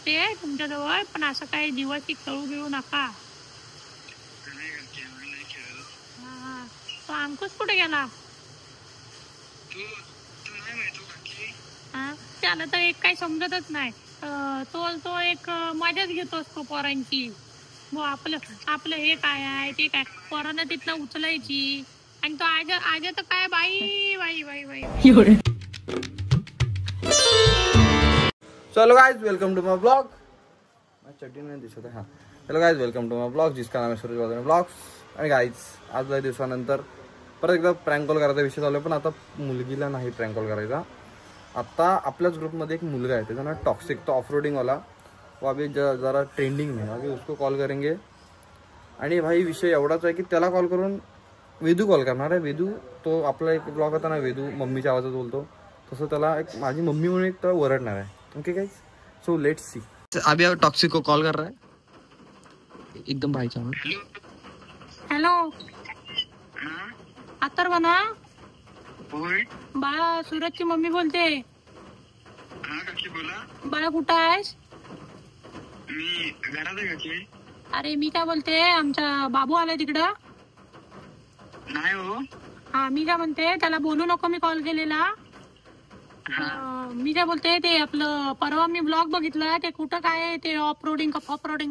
असते तुमच्याजवळ, पण असं काही जीवाची खेळू बिळू नका. तो अंकुश कुठे गेला? त्याला तर एक काही समजतच नाही. तो तो एक मजाच घेतो असतो पोरांची. आपलं आपलं हे काय आहे ते काय, पोरांना तिथनं उचलायची. आणि तो आज आज तर काय बाई बाई बाई बाई. चलो guys, welcome to my blog. चड्डी नाही दिसत आहे. चलो guys, welcome to my blog, जिसका नाम है सूरज वादन ब्लॉग्स. आणि गाइस, आज काही दिवसानंतर परत एकदा प्रँक कॉल करायचा विषय चालू आहे, पण आता मुलगीला नाही प्रँक कॉल करायचा. आता आपल्याच ग्रुपमध्ये एक मुलगा आहे, त्याचा नाव टॉक्सिक, तो ऑफ रोडिंगवाला. वो अभी जरा ट्रेंडिंग में, अभी उसको कॉल करेंगे. आणि भाई विषय एवढाच आहे की त्याला कॉल करून वेदू कॉल करणार आहे. वेदू, तो आपला एक ब्लॉग होता ना, वेदू मम्मीच्या आवाजात बोलतो, तसं त्याला एक माझी मम्मी म्हणून एक त्याला वरडणार आहे. Okay guys, so let's see. अभी अब टॉक्सिक को कॉल कर रहा है एकदम भाई साहब. हॅलो, अथर्व ना? बाळा, सूरजची मम्मी बोलते. बाळा कुठं आहेस? मी घरात आहे काकी. अरे मी काय बोलते, आमचा बाबू आलाय तिकडं. नाही हो. हा, मी काय म्हणते, त्याला बोलू नको, मी कॉल केलेला. मी काय बोलते, ते आपलं परवा मी ब्लॉग बघितला, ते कुठं काय ते ऑफ रोडिंग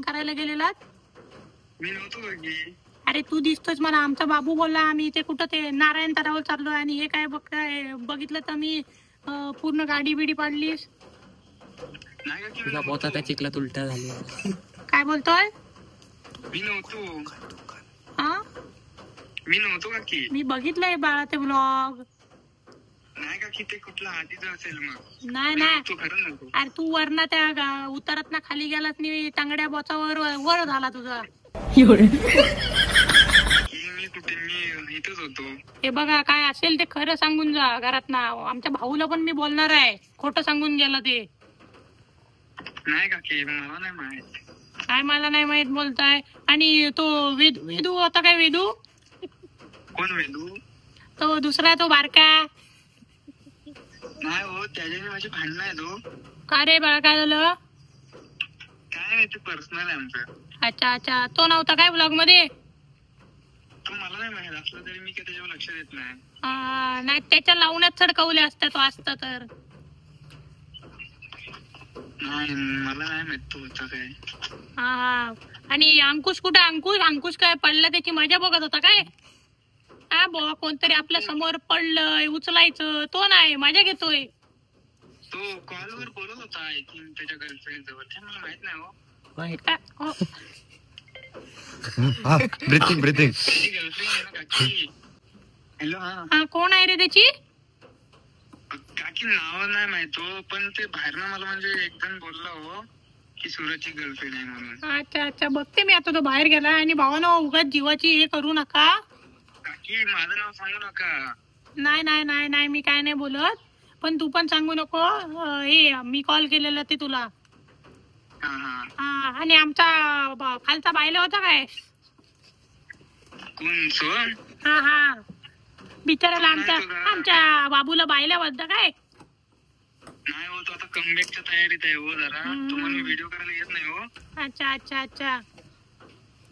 करायला गेलेला. मी नव्हतो काकी. अरे तू दिसतोच मला. आमचा बाबू बोलला आम्ही ते कुठं ते नारायण तरावर चाललोय, आणि हे काय बघितलं तर मी पूर्ण गाडी बिडी पाडलीस. तुझा पोता त्या चिखलात उलट्या झाली. काय बोलतोय? मी नव्हतो. हा, मी नव्हतो काकी. मी बघितलंय बाळा ते ब्लॉग. नाही काकी, ते कुठला आधीच असेल मग. नाही तू खरं नव्हतो. अरे तू वरना त्या उतारत ना खाली गेलास नी, टांगड्या बोचावर वर झाला तुझा. मी कुठे, मी इथंच होतो. हे बघा, काय असेल ते खरं सांगून जा घरात ना. आमच्या भाऊला पण मी बोलणार आहे, खोटं सांगून गेला ते. नाही काकी, मला नाही माहित. काय मला नाही माहित बोलताय? आणि तो वेदू होता काय? वेदू कोण? वेदू? तो दुसरा, तो बारका. नाही हो, त्याच्याने माझी भांडणं आहे. तो का रे बाळा, काय झालं? काय नाही, ते पर्सनल आहे आमचं. अच्छा अच्छा, तो नव्हता काय ब्लॉग मध्ये? तो मला नाही माहित. असलं तरी मी काय त्याच्यावर लक्ष देत नाही. नाही, त्याच्या लावण्यात चढकवले असते तो असता तर. नाही, मला नाही माहित तो होता काय. हा, आणि अंकुश कुठे? अंकुश काय पडला, त्याची मजा बघत होता काय? हा बो, कोणतरी आपल्या समोर पडलंय, उचलायचं, तो नाही, मजा घेतोय. तो कॉलवर बोलत होता आय थिंक त्याच्या गर्लफ्रेंड जवळ. ते मला माहित नाही हो. ब्रीथिंग त्याची गर्लफ्रेंड आहे ना काकी. हॅलो. हा, कोण आहे रे त्याची? काकी नाव नाही माहित हो, पण ते बाहेर ना मला म्हणजे एकदम बोलला हो की सूरजची गर्लफ्रेंड आहे म्हणून. अच्छा अच्छा, बघते मी आता. तो बाहेर गेला. आणि भावानो, उगाच जीवाची हे करू नका. काकी माझं नाव सांगू नका. नाही नाही नाही नाही, मी काय नाही बोलत, पण तू पण सांगू नको. हे मी कॉल केलेला ते तुला. आणि आमचा खालचा बायला होता काय? कोण? सोहम? हा हा, बिचाराला आमच्या बाबूला बायला होता काय? नाही हो, तो आता कमबॅकच्या तयारीत आहे हो जरा. तुम्हाला व्हिडिओ करायला येत नाही हो. अच्छा अच्छा अच्छा,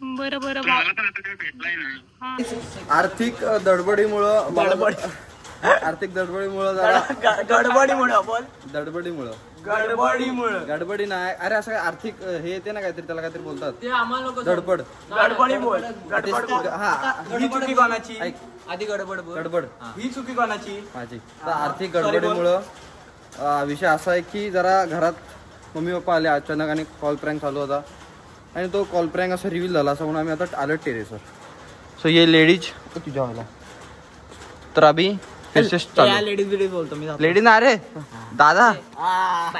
बरं बरं. मला पण आता काही भेटलाय नाही. आर्थिक दडबडीमुळं गडबडी नाही. अरे असं आर्थिक हे येते ना काहीतरी, त्याला काहीतरी बोलतात, धडपड. ही चुकी कोणाची? आधी गडबड ही चुकी कोणाची? माझी. तर आर्थिक गडबडीमुळं विषय असा आहे की जरा घरात मम्मी पप्पा आले अचानक, आणि कॉल प्रँक चालू होता, आणि तो कॉल प्रँक असा रिव्हील झाला. असं म्हणून आम्ही आता आलो टेरेसवर. सो ये लेडीज तुझ्या व्हायला तर अभी लेडीज बोलतो मी. लेडीज ना रे दादा. हा,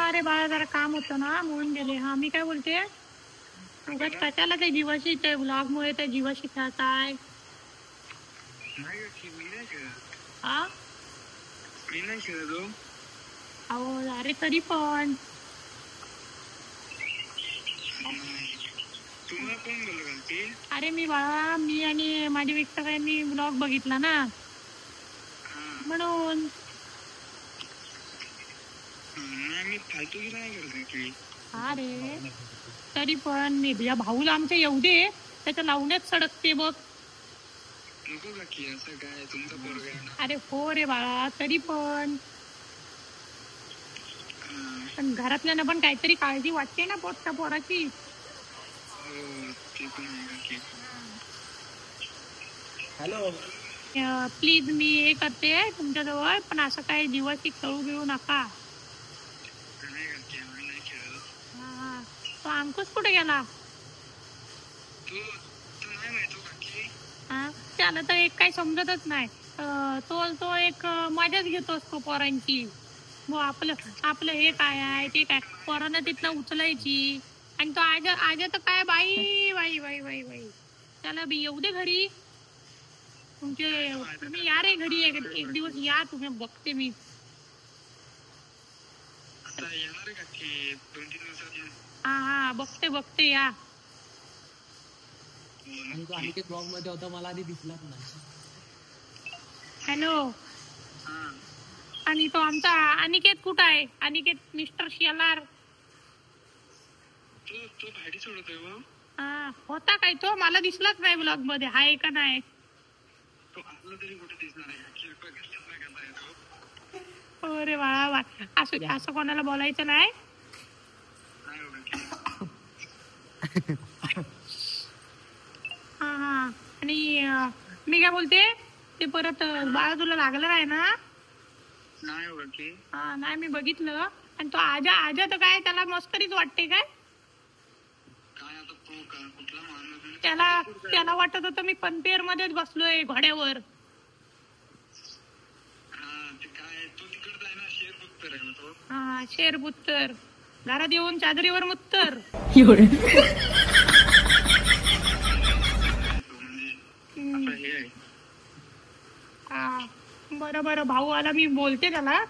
अरे बाळा, जरा काम होतं ना म्हणून गेले. हा, मी काय बोलते, उगाच कशाला त्या जीवाशी, त्या ब्लॉग मुळे त्या जीवाशी खेळताय? हा, मी नाही खेळतो. अहो अरे, तरी पण तुम्हाला कोण बोललं? अरे मी बाळा, मी आणि माझ्या मिस्टरांनी ब्लॉग बघितला ना, म्हणून. मी फालतू की नाही करत की. अरे तरी पण या भाऊला आमच्या येऊ दे, त्याच्या लावण्यात सडकते बघ. नको काकी, असं काय तुमचा पोरगा आहे ना. अरे हो रे बाळा, तरी पण घरातल्यानं पण काहीतरी काळजी वाटते ना पोटच्या पोराची. हो ते पण आहे काकी. हॅलो. प्लीज मी हे करते तुमच्याजवळ, पण असं काही दिवशी खेळू बिळू नका. नाही काकी, आम्ही नाही खेळत. हा, तो अंकुश कुठे गेला? तू तू नाही माहिती काकी. हा, त्याला तर एक काही समजतच नाही. तो एक मजाच घेतो असतो पोरांची. मग आपलं हे काय आहे ते काय, पोरांना तिथनं उचलायची. आणि तो आज तर काय बाई बाई बाई बाई बाई, त्याला बी येऊ दे घरी. तुम्ही या रे घरी, एक दिवस या, तुम्ही बघते मी. आता येणार आहे काकी 2-3 दिवसात. हा बघते या. आणि तो अनिकेत ब्लॉग मध्ये होता, मला आधी दिसलाच नाही. हॅलो. हा, आणि तो आमचा अनिकेत कुठं आहे? अनिकेत मिस्टर शेलार. तू भाडी सोडतोय हो. हा, होता काय तो? मला दिसलाच नाही ब्लॉग मध्ये, हाय का नाही? तो आपला तरी कुठे दिसणार आहे काकी, बघितलंच नाही करता येतो. अरे वा, असं कोणाला बोलायचं नाही. नाही हो काकी. हा, आणि मी काय बोलते, ते परत बाळा तुला लागलं नाही ना? नाही हो काकी. हा, नाही मी बघितलं. आणि तो आजा तर काय, त्याला मस्करीच वाटते काय? काय आता तो कुठला माणूस. त्याला वाटत होतं मी पनपेर मध्येच बसलोय घोड्यावर. हा, ते काय तो तिकडचा आहे ना, शेर बुत्तर आहे ना तो. हा, शेर बुत्तर, घरात येऊन चादरीवर मुत्तर. तो म्हणजे असं हे आहे. हा, बरं भाऊ आला, मी बोलते त्याला.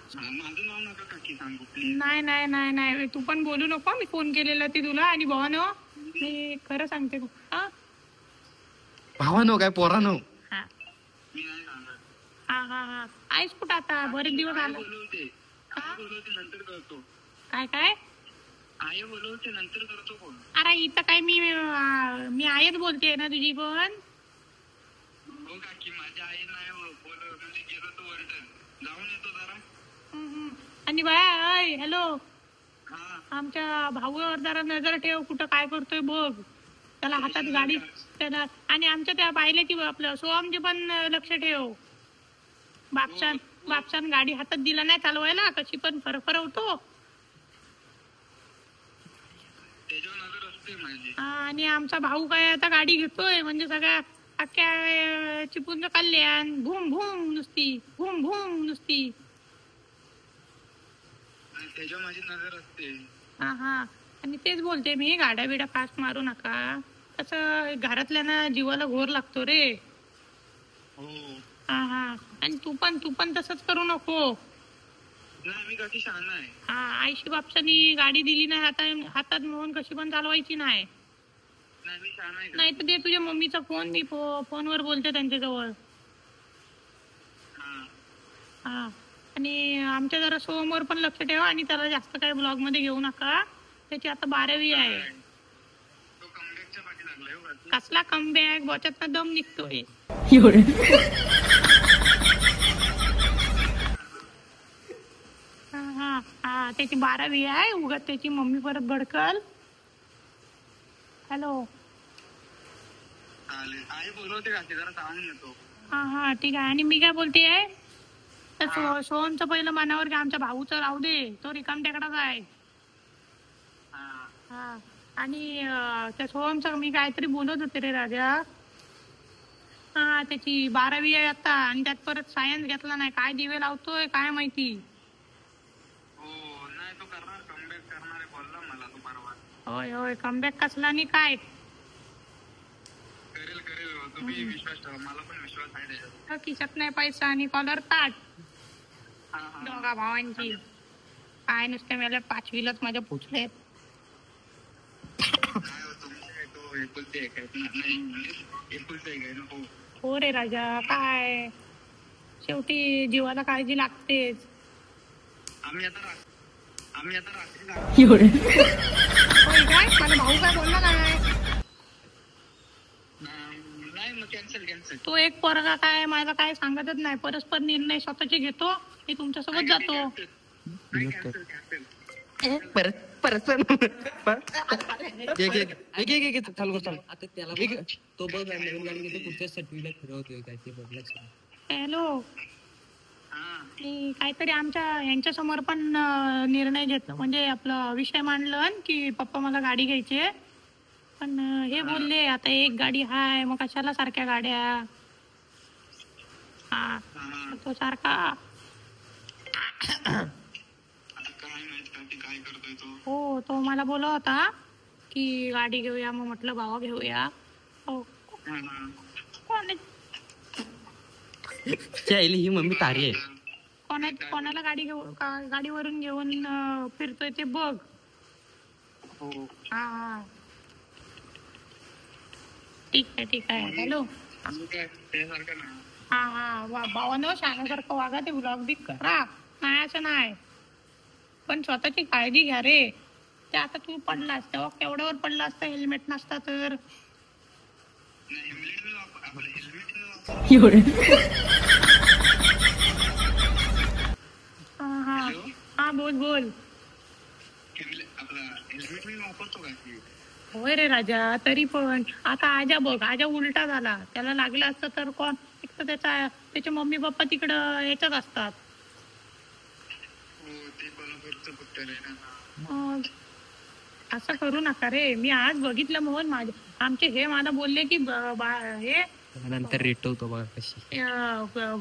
हा, माझं नाव नका काकी सांगू प्लीज. नाही, तू पण बोलू नको. मी फोन केलेला ती तुला. आणि भावानो, मी खरं सांगते. हा भावानो काय पोरानो. हा मी नाही सांगत. हा आईस कुठं आता? बरेच दिवस आला. बोलवते नंतर करतो. काय आई बोलवते नंतर करतो फोन. अरे इथं काय, मी आईच बोलते ना तुझी पण. हो काकी, माझी आई नाही बोलव, म्हणजे गेलो तो वर्डन जाऊन येतो जरा. आणि बाया, हॅलो, हा, आमच्या भाऊवर जरा नजर ठेव, कुठं काय करतोय बघ. त्याला हातात गाडी, त्याला. आणि आमच्या त्या बायलेची, आपलं सोहमची पण लक्ष ठेव. बापसान गाडी हातात दिला नाही चालवायला, कशी पण फरफरवतो. त्याच्यावर नजर असते माझी. आणि आमचा भाऊ काय आता गाडी घेतोय म्हणजे सगळ्या अख्ख्या चिपून कल्याण, भूम भूम नुसती. त्याच्यावर माझी नजर असते. हा, आणि तेच बोलते मी, गाड्या बिड्या फास्ट मारू नका. कसं घरातल्याना जीवाला घोर लागतो रे. हो. हा, आणि तू पण तसंच करू नको. नाही, मी काकी शहाणा आहे. हा, आईशी बापसानी गाडी दिली नाही हातात म्हणून कशी पण चालवायची नाही. नाही, मी शहाणा आहे. नाही तर दे तुझ्या मम्मीचा फोन, मी फोनवर बोलते त्यांच्याजवळ. हा, आणि आमच्या जरा सोमवर पण लक्ष ठेवा. आणि त्याला जास्त काही ब्लॉग मध्ये घेऊ नका. त्याची आता 12वी आहे. तो कमबॅकच्या पाठी लागलाय हो काकी. कसला कमबॅक, बचत दम निघतोय. हा, त्याची 12वी आहे. उगाच त्याची मम्मी परत भडकल. हॅलो. चालेल, आई बोलवते काकी, जरा जाऊन येतो. हा, ठीक आहे. आणि मी काय बोलते, तर सोहमचं पहिलं मनावर घ्या, आमच्या भाऊचं राहू दे, तो रिकाम टेकडाचा आहे. हा, आणि त्या सोहमचं मी काहीतरी बोलत होते रे राजा. हा, त्याची 12वी आहे आता, आणि त्यात परत सायन्स घेतला नाही. काय दिवे लावतोय काय माहिती. हो, नाही तो करणार, कमबॅक करणार आहे बोलला मला तो परवा. होय, कमबॅक कसला आणि काय. करेल हो, तुम्ही विश्वास ठेवा, मला पण विश्वास आहे त्याच्यात. खिशात नाही पैसा आणि कॉलर ताट. हा, दोघा भावांची काय नुसते मेले 5वीलाच माझ्या पुचले. नाही हो, तुमचे काय तो एकुलते एक आहेत ना. नाही, एकुलते एक आहे ना. हो. हो रे राजा, काय शेवटी जीवाला काळजी लागतेच. आम्ही आता रात्री होय काय माझा भाऊ काय बोलला नाही. नाही मग कॅन्सल तो एक पोरगा काय माझा काय सांगतच नाही. परस्पर निर्णय स्वतःचे घेतो. मी तुमच्यासोबत जातो. आता त्याला बघ, तो बघ नवीन गाडी घेतो पुढच्या सटवीला फिरवतोय काय ते बघ. हॅलो मी काहीतरी आमच्या यांच्या समोर पण निर्णय घेतला. म्हणजे आपला विषय मांडला की पप्पा मला गाडी घ्यायची आहे. पण हे बोलले आता एक गाडी हाय मग कशाला सारख्या गाड्या. हा तो सारखा हो तो मला बोलला होता की गाडी घेऊया. मग म्हटलं भावा घेऊया. हो ही मम्मी तारी आहे. कोणाला गाडीवरून घेऊन फिरतोय ते बघ. हा ठीक आहे. हॅलो हा भावानं शाण्यासारखं वागा. ते ब्लॉग बी करा. नाही असं नाही पण स्वतःची काळजी घ्या रे. ते आता तू पडलास तेव्हा केवढ्यावर पडला असता हेल्मेट नसता तर. हा बोल. होय रे राजा. तरी पण आता आजा बघ. आजा उलटा झाला. त्याला लागलं असतं तर कोण. एक तर त्याचे मम्मी पप्पा तिकडं याच्यात असतात. असं करू नका रे. मी आज बघितलं मोहन आमचे हे मला बोलले की हे नंतर रेटवतो बघा कशी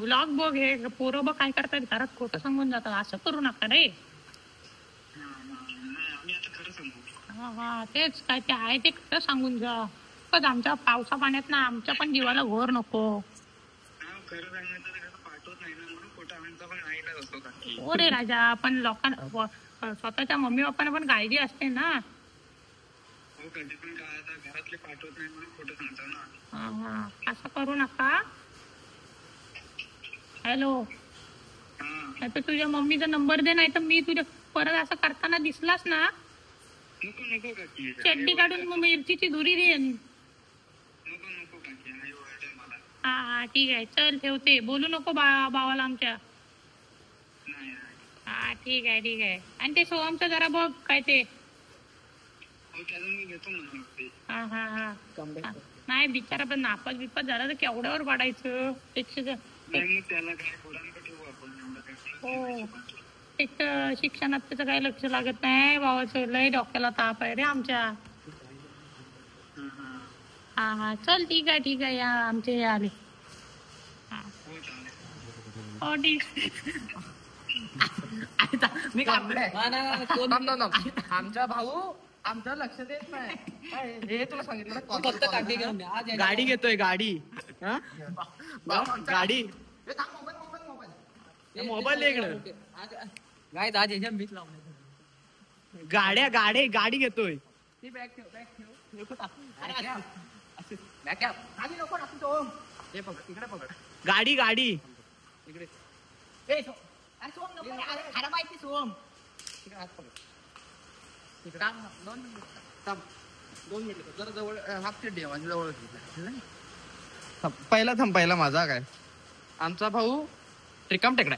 ब्लॉग बघ. हे पोरं बघ काय करतात घरात खोटं सांगून जातात. असं करू नका रे. हा तेच काय ते आहे ते खरं सांगून जा. पण आमच्या पावसा पाण्यात ना आमच्या पण जीवाला घोर नको. हो रे राजा. पण लोकांना स्वतःच्या मम्मी पप्पांना पण काळजी असते ना. हा असं करू नका. हॅलो आता तुझ्या मम्मीचा नंबर दे. नाही तर मी तुझ्या परत असं करताना दिसलास ना चड्डी काढून मग मिरचीची धुरी देईन. हा ठीक आहे. चल ठेवते. बोलू नको भावाला आमच्या. हा ठीक आहे. आणि ते सोहमचं जरा बघ काय ते. हा नाही बिचारा पण नापास बिपास झाला तर केवढ्यावर पाडायचं. हो एक तर शिक्षणात त्याचं काही लक्ष लागत नाही. भावाचं लय डोक्याला ताप आहे रे आमच्या. हा चल ठीक आहे. या आमचे हे आले. हो ठीक. मी आमचा भाऊ आमच्या लक्ष देत नाही. हे तुला सांगितलं गाडी घेतोय गाडी. गाडी मोबाईल इकडे काय दादा मीच लावणार. गाडी घेतोय. गाडी इकडे जरा जवळ हाफ सीट दे. माझ्या जवळ पहिला माझा काय आमचा भाऊ रिकाम टेकडा.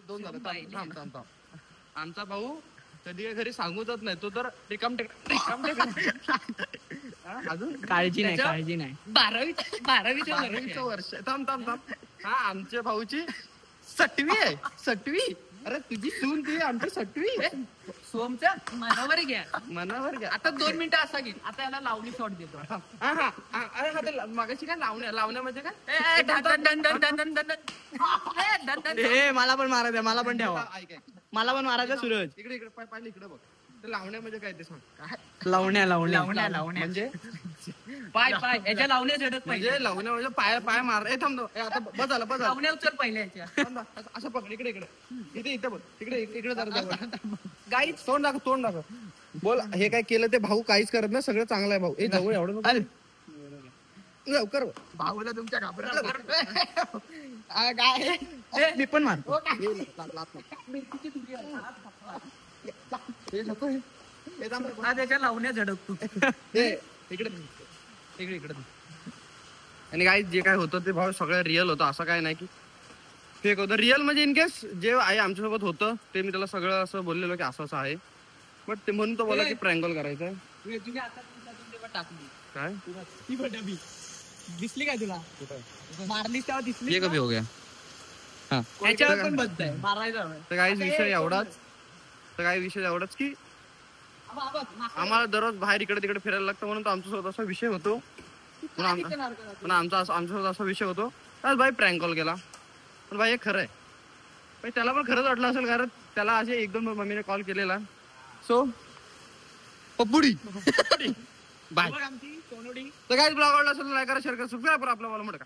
दोन झालं. थांब. आमचा भाऊ कधी घरी सांगूच नाही. तो तर रिकाम टेकडा. अजून काळजी नाही. 12वीचं वर्ष. थांब. हा आमच्या भाऊची 6वी आहे. अरे तुझी सून ती आमची 6वी. सोमच्या मनावर घ्या. आता 2 मिनिटं असा घे. आता याला लावणी शॉट देतो. अरे मागाशी काय लावण्या म्हणजे काय. मला पण मारायचं. मला पण ठेवा. मला पण मारायचं. सूरज इकडे पाहिलं इकडे बघ. लावण्या म्हणजे काय ते सांग. लावण्या म्हणजे पाय याच्या लावण्या झडत म्हणजे लावण्या म्हणजे पाय मार. थांबतो. आता बस झालं. लावण्या उचल पहिल्या. असं पकड. इकडे इथे बघ. इकडे जरा गाडी तोंड दाखव. बोल. हे काय केलं ते भाऊ काहीच करत नाही. सगळं चांगलं आहे भाऊ. हे जवळ एवढं लवकर भाऊला तुमच्या घाबरत काय मी पण मारतो त्याच्या लावण्या झडकतो इकडे आणि काय जे काय होतं ते भाऊ सगळं रिअल होतं, असं काय नाही की फेक होतं. रिअल म्हणजे इन केस जे आहे आमच्यासोबत होतं ते मी त्याला सगळं असं बोललेलो की असं असं आहे, बट ते म्हणून तो बोला की प्रँगल करायचं आहे. टाकली काय ती डबी दिसली काय तुला मारली तेव्हा दिसली ये कभी हो गया. हा त्याच्यावर पण बंद आहे मारायचं. तर काही विषय एवढाच की आम्हाला दररोज बाहेर इकडे तिकडे फिरायला लागतं, म्हणून तो आमच्यासोबत असा विषय होतो. पण आमच्यासोबत असा विषय होतो आज भाई प्रँक कॉल केला. पण भाई हे खरं आहे, पण त्याला पण खरंच वाटलं असेल, कारण त्याला असे एक दोन मम्मीने कॉल केलेला. सो पप्पुडी बाय. तर काय ब्लॉग आवडला असेल लाईक करा, शेअर करा, सबस्क्राईब करा. आपला मला म्हणतं का